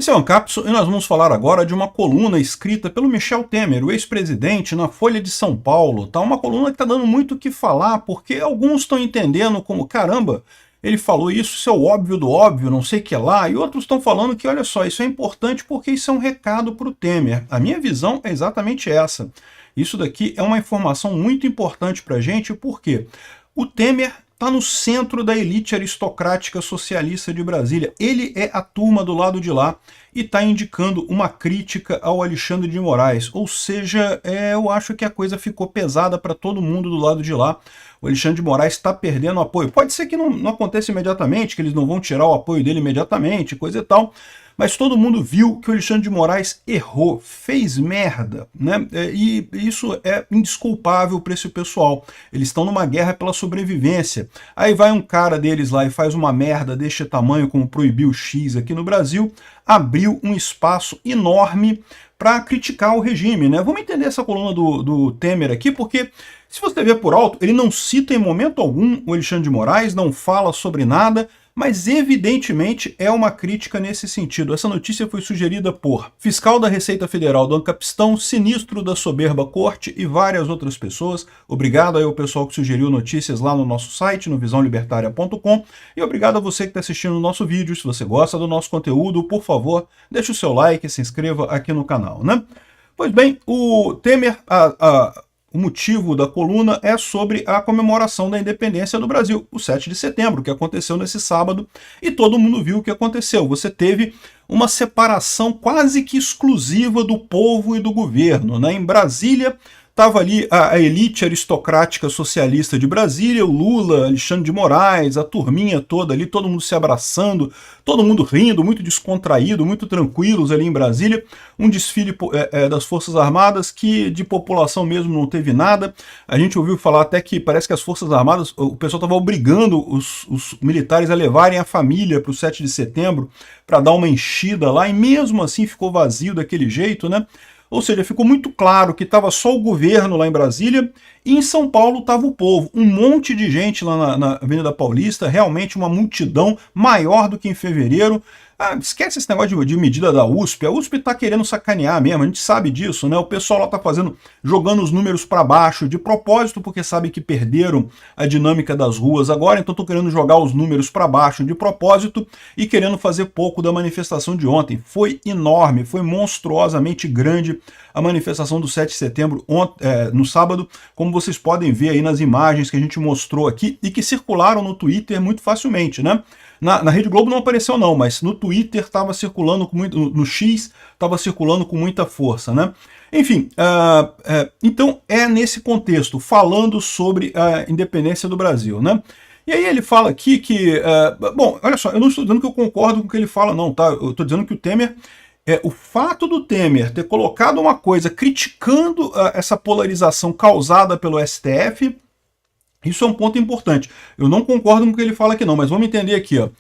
Esse é o Ancapso e nós vamos falar agora de uma coluna escrita pelo Michel Temer, o ex-presidente, na Folha de São Paulo. Tá uma coluna que está dando muito o que falar, porque alguns estão entendendo como, caramba, ele falou isso é o óbvio do óbvio, não sei o que lá, e outros estão falando que, olha só, isso é importante porque isso é um recado para o Temer. A minha visão é exatamente essa. Isso daqui é uma informação muito importante para a gente, porque o Temer está no centro da elite aristocrática socialista de Brasília. Ele é a turma do lado de lá e está indicando uma crítica ao Alexandre de Moraes. Ou seja, eu acho que a coisa ficou pesada para todo mundo do lado de lá. O Alexandre de Moraes está perdendo apoio. Pode ser que não aconteça imediatamente, que eles não vão tirar o apoio dele imediatamente, coisa e tal. Mas todo mundo viu que o Alexandre de Moraes errou, fez merda, né? E isso é indesculpável para esse pessoal. Eles estão numa guerra pela sobrevivência. Aí vai um cara deles lá e faz uma merda deste tamanho, como proibir o X aqui no Brasil, abriu um espaço enorme para criticar o regime, né? Vamos entender essa coluna do Temer aqui, porque se você ver por alto, ele não cita em momento algum o Alexandre de Moraes, não fala sobre nada, mas evidentemente é uma crítica nesse sentido. Essa notícia foi sugerida por fiscal da Receita Federal do Ancapistão, sinistro da soberba corte e várias outras pessoas. Obrigado aí ao pessoal que sugeriu notícias lá no nosso site, no visãolibertaria.com, e obrigado a você que está assistindo o nosso vídeo. Se você gosta do nosso conteúdo, por favor, deixe o seu like e se inscreva aqui no canal, né? Pois bem, o Temer, o motivo da coluna é sobre a comemoração da independência do Brasil, o 7 de setembro, que aconteceu nesse sábado, e todo mundo viu o que aconteceu. Você teve uma separação quase que exclusiva do povo e do governo, né? Em Brasília, estava ali a elite aristocrática socialista de Brasília, o Lula, Alexandre de Moraes, a turminha toda ali, todo mundo se abraçando, todo mundo rindo, muito descontraído, muito tranquilos ali em Brasília. Um desfile das Forças Armadas que de população mesmo não teve nada. A gente ouviu falar até que parece que as Forças Armadas, o pessoal estava obrigando os militares a levarem a família para o 7 de setembro para dar uma enchida lá, e mesmo assim ficou vazio daquele jeito, né? Ou seja, ficou muito claro que estava só o governo lá em Brasília e em São Paulo estava o povo. Um monte de gente lá na Avenida Paulista, realmente uma multidão maior do que em fevereiro. Esquece esse negócio de medida da USP. A USP está querendo sacanear mesmo, a gente sabe disso, né? O pessoal lá está jogando os números para baixo de propósito, porque sabe que perderam a dinâmica das ruas agora, então estão querendo jogar os números para baixo de propósito e querendo fazer pouco da manifestação de ontem. Foi enorme, foi monstruosamente grande a manifestação do 7 de setembro no sábado, como vocês podem ver aí nas imagens que a gente mostrou aqui e que circularam no Twitter muito facilmente, né? Na Rede Globo não apareceu não, mas no Twitter estava circulando com muito, no X estava circulando com muita força, né? Enfim, então é nesse contexto, falando sobre a independência do Brasil, né? E aí ele fala aqui que, bom, olha só, eu não estou dizendo que eu concordo com o que ele fala não, tá? Eu estou dizendo que o Temer, o fato do Temer ter colocado uma coisa criticando essa polarização causada pelo STF, isso é um ponto importante. Eu não concordo com o que ele fala aqui não, mas vamos entender aqui, ó.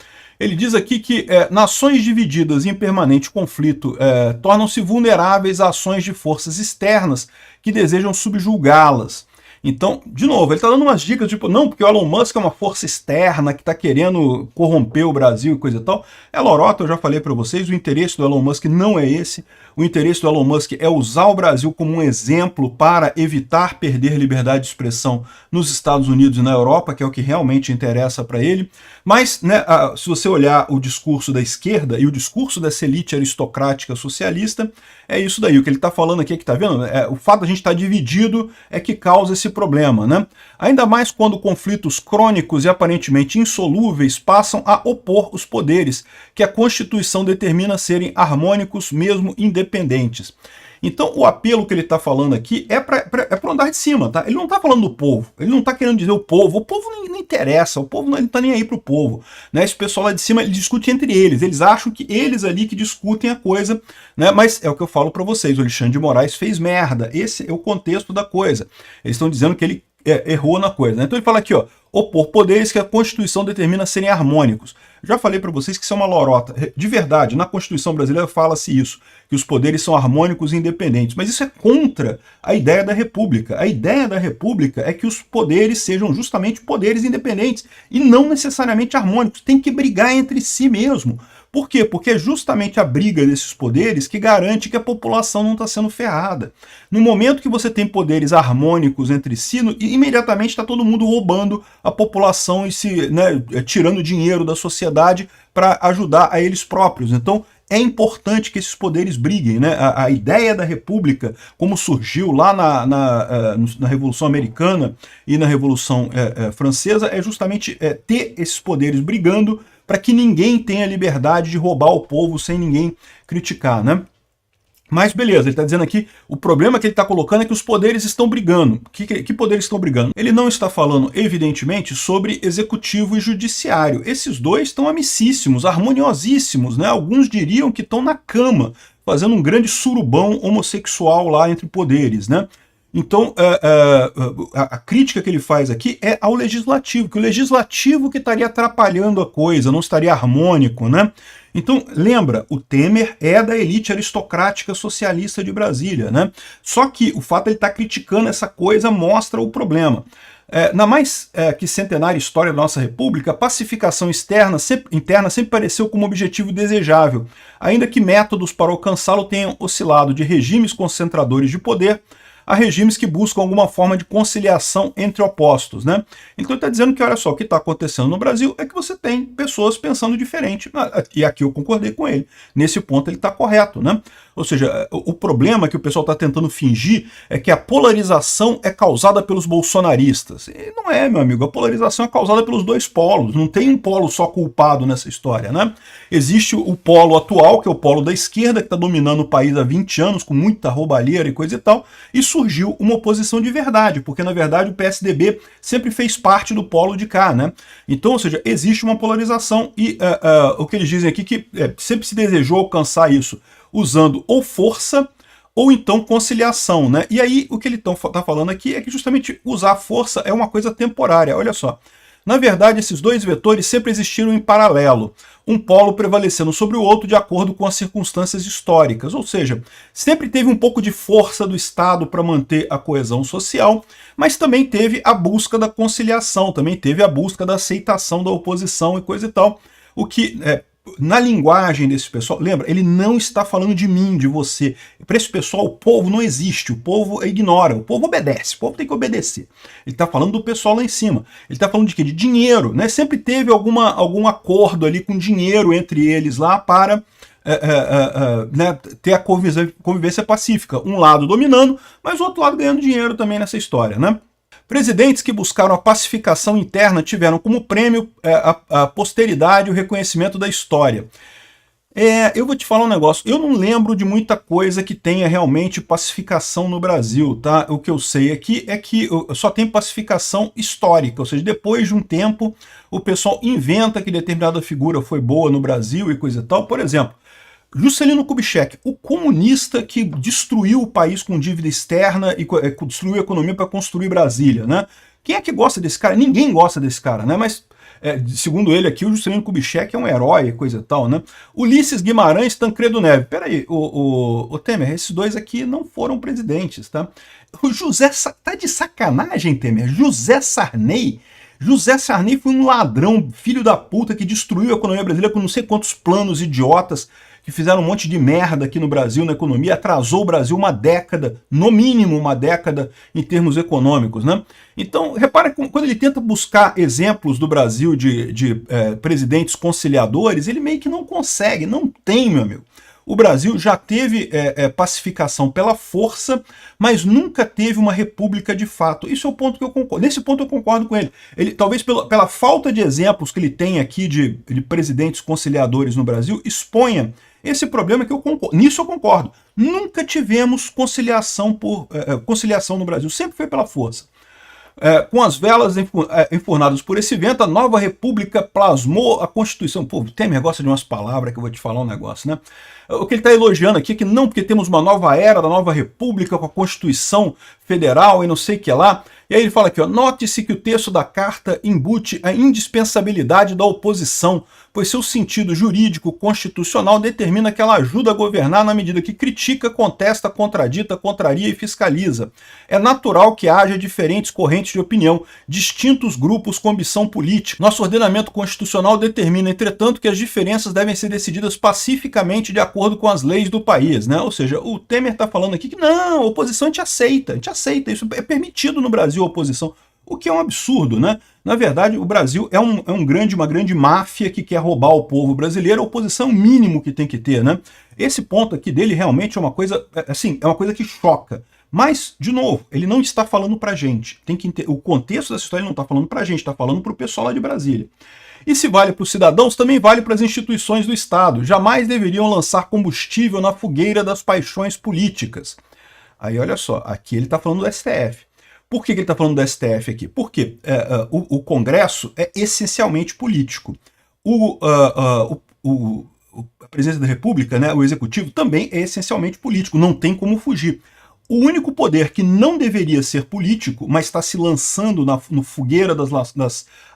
Ele diz aqui que nações divididas em permanente conflito tornam-se vulneráveis a ações de forças externas que desejam subjugá-las. Então, de novo, ele está dando umas dicas, tipo, não, porque o Elon Musk é uma força externa que está querendo corromper o Brasil e coisa e tal. É lorota, eu já falei para vocês, o interesse do Elon Musk não é esse. O interesse do Elon Musk é usar o Brasil como um exemplo para evitar perder liberdade de expressão nos Estados Unidos e na Europa, que é o que realmente interessa para ele. Mas, né, se você olhar o discurso da esquerda e o discurso dessa elite aristocrática socialista, é isso daí. O que ele está falando aqui, que está vendo, o fato de a gente estar dividido é que causa esse problema, né? Ainda mais quando conflitos crônicos e aparentemente insolúveis passam a opor os poderes, que a Constituição determina serem harmônicos, mesmo independentes. Então o apelo que ele está falando aqui é para o andar de cima, tá? Ele não está falando do povo, ele não está querendo dizer o povo não interessa, o povo não está nem aí para o povo, né? Esse pessoal lá de cima, ele discute entre eles acham que eles ali que discutem a coisa, né? Mas é o que eu falo para vocês, o Alexandre de Moraes fez merda, esse é o contexto da coisa. Eles estão dizendo que ele errou na coisa, né? Então ele fala aqui, ó, opor poderes que a Constituição determina serem harmônicos. Já falei para vocês que isso é uma lorota. De verdade, na Constituição brasileira fala-se isso, que os poderes são harmônicos e independentes. Mas isso é contra a ideia da República. A ideia da República é que os poderes sejam justamente poderes independentes e não necessariamente harmônicos. Tem que brigar entre si mesmo. Por quê? Porque é justamente a briga desses poderes que garante que a população não está sendo ferrada. No momento que você tem poderes harmônicos entre si, imediatamente está todo mundo roubando a população e tirando dinheiro da sociedade para ajudar a eles próprios. Então, é importante que esses poderes briguem, né? A ideia da República, como surgiu lá na Revolução Americana e na Revolução Francesa, é justamente ter esses poderes brigando para que ninguém tenha liberdade de roubar o povo sem ninguém criticar, né? Mas beleza, ele está dizendo aqui, o problema que ele está colocando é que os poderes estão brigando. Que poderes estão brigando? Ele não está falando, evidentemente, sobre executivo e judiciário. Esses dois estão amicíssimos, harmoniosíssimos, né? Alguns diriam que estão na cama, fazendo um grande surubão homossexual lá entre poderes, né? Então, a crítica que ele faz aqui é ao legislativo, que o legislativo que estaria atrapalhando a coisa, não estaria harmônico, né? Então, lembra, o Temer é da elite aristocrática socialista de Brasília, né? Só que o fato de ele estar criticando essa coisa mostra o problema. Na mais que centenária história da nossa república, a pacificação interna sempre pareceu como objetivo desejável, ainda que métodos para alcançá-lo tenham oscilado de regimes concentradores de poder a regimes que buscam alguma forma de conciliação entre opostos, né? Então ele está dizendo que, olha só, o que está acontecendo no Brasil é que você tem pessoas pensando diferente, e aqui eu concordei com ele. Nesse ponto ele está correto, né? Ou seja, o problema que o pessoal está tentando fingir é que a polarização é causada pelos bolsonaristas. E não é, meu amigo, a polarização é causada pelos dois polos, não tem um polo só culpado nessa história, né? Existe o polo atual, que é o polo da esquerda, que está dominando o país há 20 anos, com muita roubalheira e coisa e tal, e surgiu uma oposição de verdade, porque na verdade o PSDB sempre fez parte do polo de cá, né? Então, ou seja, existe uma polarização e o que eles dizem aqui que sempre se desejou alcançar isso usando ou força ou então conciliação, né? E aí o que ele está falando aqui é que justamente usar força é uma coisa temporária, olha só. Na verdade, esses dois vetores sempre existiram em paralelo, um polo prevalecendo sobre o outro de acordo com as circunstâncias históricas, ou seja, sempre teve um pouco de força do Estado para manter a coesão social, mas também teve a busca da conciliação, também teve a busca da aceitação da oposição e coisa e tal, o que na linguagem desse pessoal, lembra, ele não está falando de mim, de você. Para esse pessoal, o povo não existe, o povo ignora, o povo obedece, o povo tem que obedecer. Ele está falando do pessoal lá em cima. Ele está falando de quê? De dinheiro, né? Sempre teve algum acordo ali com dinheiro entre eles lá para né, ter a convivência pacífica. Um lado dominando, mas o outro lado ganhando dinheiro também nessa história, né? Presidentes que buscaram a pacificação interna tiveram como prêmio a posteridade e o reconhecimento da história. Eu vou te falar um negócio, eu não lembro de muita coisa que tenha realmente pacificação no Brasil, tá? O que eu sei aqui é que só tem pacificação histórica, ou seja, depois de um tempo o pessoal inventa que determinada figura foi boa no Brasil e coisa e tal. Por exemplo, Juscelino Kubitschek, o comunista que destruiu o país com dívida externa e destruiu a economia para construir Brasília, né? Quem é que gosta desse cara? Ninguém gosta desse cara, né? Mas, segundo ele aqui, o Juscelino Kubitschek é um herói e coisa e tal, né? Ulisses Guimarães, Tancredo Neves. Peraí, o Temer, esses dois aqui não foram presidentes, tá? O José... Tá de sacanagem, Temer? José Sarney... José Sarney foi um ladrão, filho da puta, que destruiu a economia brasileira com não sei quantos planos idiotas, que fizeram um monte de merda aqui no Brasil, na economia, atrasou o Brasil uma década, no mínimo uma década, em termos econômicos, né? Então, repara que quando ele tenta buscar exemplos do Brasil de presidentes conciliadores, ele meio que não consegue, não tem, meu amigo. O Brasil já teve pacificação pela força, mas nunca teve uma república de fato. Isso é o ponto que eu concordo. Nesse ponto eu concordo com ele. Ele talvez pela falta de exemplos que ele tem aqui de presidentes conciliadores no Brasil, exponha esse problema que eu concordo. Nisso eu concordo. Nunca tivemos conciliação no Brasil. Sempre foi pela força. Com as velas enfurnadas por esse vento, a nova república plasmou a Constituição. Pô, o Temer gosta de umas palavras que eu vou te falar um negócio, né? O que ele está elogiando aqui é que não, porque temos uma nova era da nova república com a Constituição Federal e não sei o que lá. E aí ele fala aqui, ó, note-se que o texto da carta embute a indispensabilidade da oposição, pois seu sentido jurídico constitucional determina que ela ajuda a governar na medida que critica, contesta, contradita, contraria e fiscaliza. É natural que haja diferentes correntes de opinião, distintos grupos com ambição política. Nosso ordenamento constitucional determina, entretanto, que as diferenças devem ser decididas pacificamente de acordo com as leis do país, né? Ou seja, o Temer está falando aqui que não, a oposição a gente aceita, isso é permitido no Brasil a oposição, o que é um absurdo, né? Na verdade, o Brasil é uma grande máfia que quer roubar o povo brasileiro, a oposição é o mínimo que tem que ter, né? Esse ponto aqui dele realmente é uma coisa, assim, é uma coisa que choca. Mas, de novo, ele não está falando pra gente. Tem que o contexto dessa história ele não está falando pra gente, está falando pro pessoal lá de Brasília. E se vale para os cidadãos, também vale para as instituições do Estado. Jamais deveriam lançar combustível na fogueira das paixões políticas. Aí, olha só, aqui ele está falando do STF. Por que ele está falando do STF aqui? Porque o Congresso é essencialmente político. A presidência da República, né, o Executivo, também é essencialmente político, não tem como fugir. O único poder que não deveria ser político, mas está se lançando no fogueira das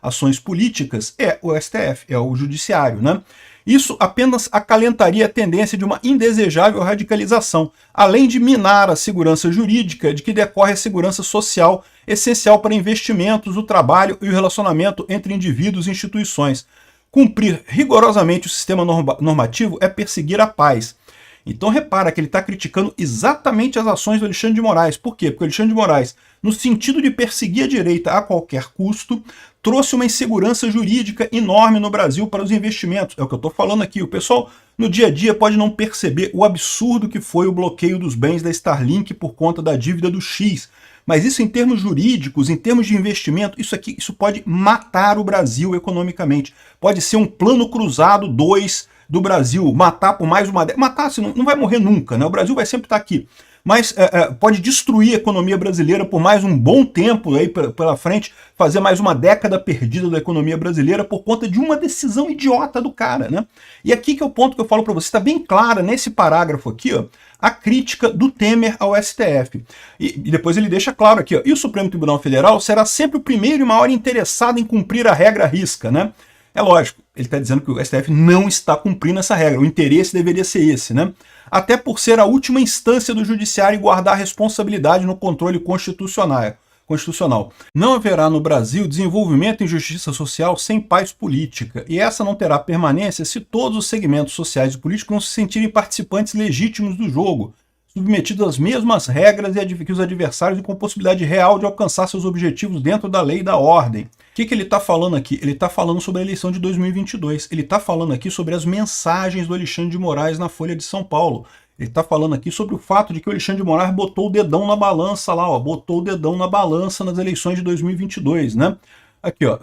ações políticas, é o STF, é o Judiciário, né? Isso apenas acalentaria a tendência de uma indesejável radicalização, além de minar a segurança jurídica de que decorre a segurança social, essencial para investimentos, o trabalho e o relacionamento entre indivíduos e instituições. Cumprir rigorosamente o sistema normativo é perseguir a paz. Então repara que ele está criticando exatamente as ações do Alexandre de Moraes. Por quê? Porque o Alexandre de Moraes, no sentido de perseguir a direita a qualquer custo, trouxe uma insegurança jurídica enorme no Brasil para os investimentos. É o que eu estou falando aqui. O pessoal no dia a dia pode não perceber o absurdo que foi o bloqueio dos bens da Starlink por conta da dívida do X. Mas isso em termos jurídicos, em termos de investimento, isso pode matar o Brasil economicamente. Pode ser um plano cruzado 2 do Brasil, matar por mais uma década. Matar, assim, não vai morrer nunca, né? O Brasil vai sempre estar aqui. Mas pode destruir a economia brasileira por mais um bom tempo aí pela frente, fazer mais uma década perdida da economia brasileira por conta de uma decisão idiota do cara, né? E aqui que é o ponto que eu falo para você, está bem clara nesse parágrafo aqui, ó, a crítica do Temer ao STF. E depois ele deixa claro aqui, ó, e o Supremo Tribunal Federal será sempre o primeiro e maior interessado em cumprir a regra à risca, né? É lógico, ele está dizendo que o STF não está cumprindo essa regra, o interesse deveria ser esse, né? Até por ser a última instância do judiciário e guardar responsabilidade no controle constitucional. Não haverá no Brasil desenvolvimento em justiça social sem paz política, e essa não terá permanência se todos os segmentos sociais e políticos não se sentirem participantes legítimos do jogo, submetidos às mesmas regras que os adversários e com possibilidade real de alcançar seus objetivos dentro da lei e da ordem. O que ele está falando aqui? Ele está falando sobre a eleição de 2022. Ele está falando aqui sobre as mensagens do Alexandre de Moraes na Folha de São Paulo. Ele está falando aqui sobre o fato de que o Alexandre de Moraes botou o dedão na balança lá, ó, botou o dedão na balança nas eleições de 2022, né? Aqui, ó,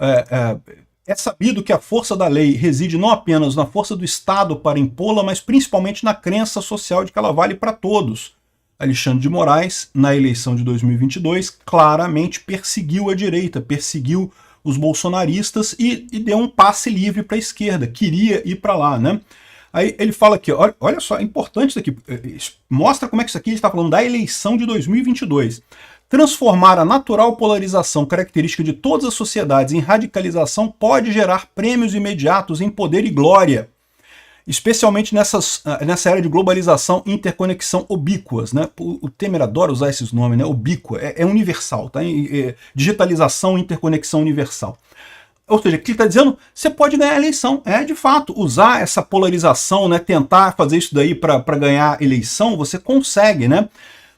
é sabido que a força da lei reside não apenas na força do Estado para impô-la, mas principalmente na crença social de que ela vale para todos. Alexandre de Moraes, na eleição de 2022, claramente perseguiu a direita, perseguiu os bolsonaristas e deu um passe livre para a esquerda, queria ir para lá, né? Aí ele fala aqui, olha só, é importante isso aqui, mostra como é que isso aqui ele está falando da eleição de 2022. Transformar a natural polarização característica de todas as sociedades em radicalização pode gerar prêmios imediatos em poder e glória, especialmente nessa era de globalização e interconexão ubíquas, né? O Temer adora usar esses nomes, né? Ubíqua, é universal, tá? Digitalização, interconexão universal. Ou seja, o que ele está dizendo, você pode ganhar a eleição, de fato, usar essa polarização, né? Tentar fazer isso daí para ganhar a eleição, você consegue, né?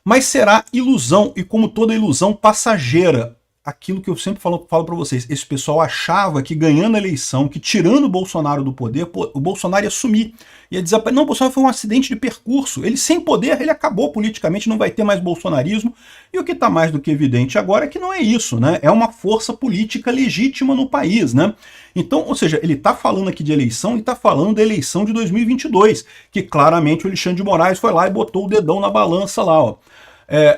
Mas será ilusão, e como toda ilusão, passageira. Aquilo que eu sempre falo para vocês, esse pessoal achava que ganhando a eleição, que tirando o Bolsonaro do poder, o Bolsonaro ia sumir, ia desaparecer. Não, o Bolsonaro foi um acidente de percurso, ele sem poder, ele acabou politicamente, não vai ter mais bolsonarismo, e o que está mais do que evidente agora é que não é isso, né? É uma força política legítima no país, né? Então, ou seja, ele está falando aqui de eleição e está falando da eleição de 2022, que claramente o Alexandre de Moraes foi lá e botou o dedão na balança lá, ó.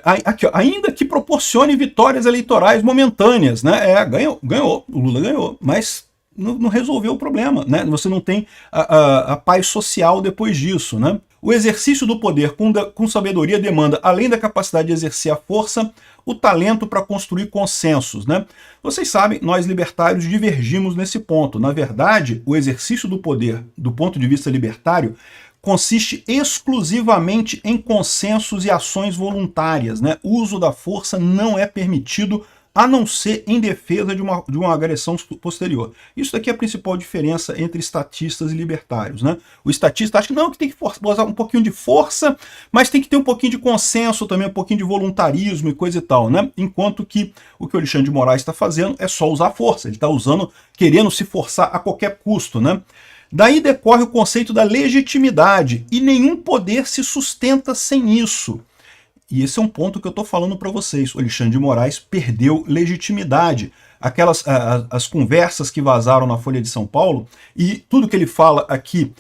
Aqui, ó, ainda que proporcione vitórias eleitorais momentâneas, né? Ganhou, o Lula ganhou, mas não resolveu o problema, né? Você não tem a paz social depois disso, né? O exercício do poder com sabedoria demanda, além da capacidade de exercer a força, o talento para construir consensos, né? Vocês sabem, nós libertários divergimos nesse ponto. Na verdade, o exercício do poder, do ponto de vista libertário, consiste exclusivamente em consensos e ações voluntárias, né? O uso da força não é permitido, a não ser em defesa de uma agressão posterior. Isso daqui é a principal diferença entre estatistas e libertários, né? O estatista acha que não, que tem que usar um pouquinho de força, mas tem que ter um pouquinho de consenso também, um pouquinho de voluntarismo e coisa e tal, né? Enquanto que o Alexandre de Moraes está fazendo é só usar a força, ele está usando, querendo se forçar a qualquer custo, né? Daí decorre o conceito da legitimidade, e nenhum poder se sustenta sem isso. E esse é um ponto que eu estou falando para vocês. O Alexandre de Moraes perdeu legitimidade. As conversas que vazaram na Folha de São Paulo, e tudo que ele fala aqui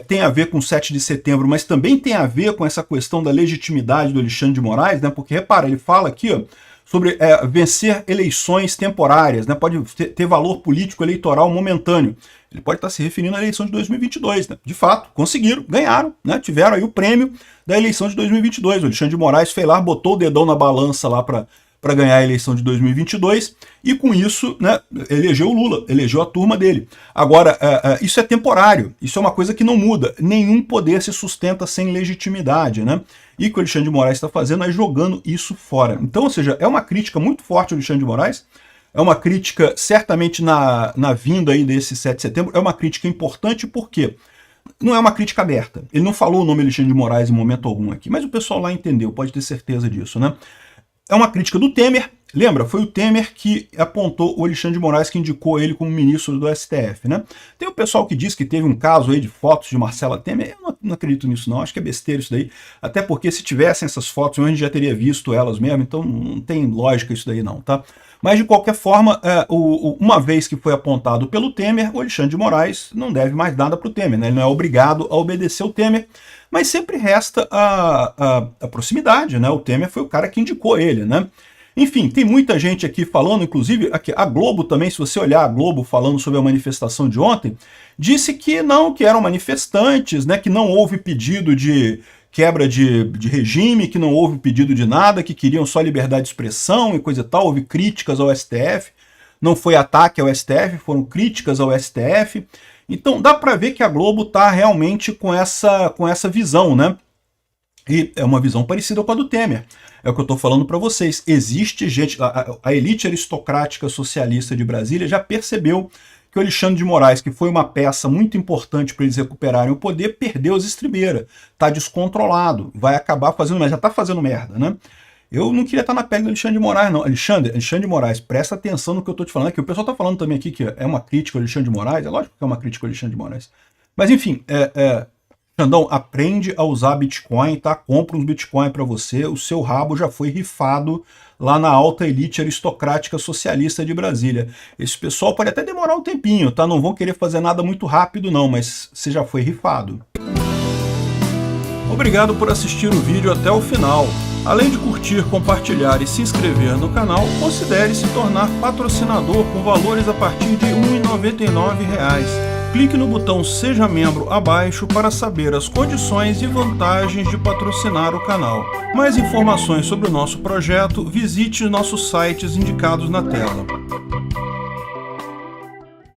tem a ver com o 7 de setembro, mas também tem a ver com essa questão da legitimidade do Alexandre de Moraes, né? Porque, repara, ele fala aqui, ó, sobre vencer eleições temporárias, né? Pode ter valor político eleitoral momentâneo. Ele pode estar se referindo à eleição de 2022, né? De fato, conseguiram, ganharam, né? Tiveram aí o prêmio da eleição de 2022. O Alexandre de Moraes foi lá, botou o dedão na balança lá para ganhar a eleição de 2022 e com isso, né, elegeu o Lula, elegeu a turma dele. Agora, isso é temporário, isso é uma coisa que não muda. Nenhum poder se sustenta sem legitimidade, né? E o que o Alexandre de Moraes está fazendo é jogando isso fora. Então, ou seja, é uma crítica muito forte ao Alexandre de Moraes, é uma crítica certamente na vinda aí desse 7 de setembro, é uma crítica importante porque não é uma crítica aberta. Ele não falou o nome Alexandre de Moraes em momento algum aqui, mas o pessoal lá entendeu, pode ter certeza disso, né? É uma crítica do Temer. Lembra? Foi o Temer que apontou o Alexandre de Moraes, que indicou ele como ministro do STF, né? Tem o pessoal que diz que teve um caso aí de fotos de Marcela Temer. Eu não acredito nisso não, acho que é besteira isso daí. Até porque se tivessem essas fotos, a gente já teria visto elas mesmo, então não tem lógica isso daí não, tá? Mas de qualquer forma, uma vez que foi apontado pelo Temer, o Alexandre de Moraes não deve mais nada para o Temer, né? Ele não é obrigado a obedecer o Temer, mas sempre resta a proximidade, né? O Temer foi o cara que indicou ele, né? Enfim, tem muita gente aqui falando, inclusive aqui, a Globo também, se você olhar a Globo falando sobre a manifestação de ontem, disse que não, que eram manifestantes, né, que não houve pedido de quebra de regime, que não houve pedido de nada, que queriam só liberdade de expressão e coisa e tal, houve críticas ao STF, não foi ataque ao STF, foram críticas ao STF. Então dá para ver que a Globo está realmente com essa visão, né? E é uma visão parecida com a do Temer. É o que eu estou falando para vocês. Existe gente, a elite aristocrática socialista de Brasília já percebeu que o Alexandre de Moraes, que foi uma peça muito importante para eles recuperarem o poder, perdeu as estribeiras. Está descontrolado, vai acabar fazendo merda, já está fazendo merda, né? Eu não queria estar na pele do Alexandre de Moraes, não. Alexandre de Moraes, presta atenção no que eu estou te falando aqui. O pessoal está falando também aqui que é uma crítica ao Alexandre de Moraes. É lógico que é uma crítica ao Alexandre de Moraes. Mas enfim, Xandão, aprende a usar Bitcoin, tá? Compra uns Bitcoin para você, o seu rabo já foi rifado lá na alta elite aristocrática socialista de Brasília. Esse pessoal pode até demorar um tempinho, tá? Não vão querer fazer nada muito rápido não, mas você já foi rifado. Obrigado por assistir o vídeo até o final. Além de curtir, compartilhar e se inscrever no canal, considere se tornar patrocinador com valores a partir de R$ 1,99. Clique no botão Seja Membro abaixo para saber as condições e vantagens de patrocinar o canal. Mais informações sobre o nosso projeto, visite nossos sites indicados na tela.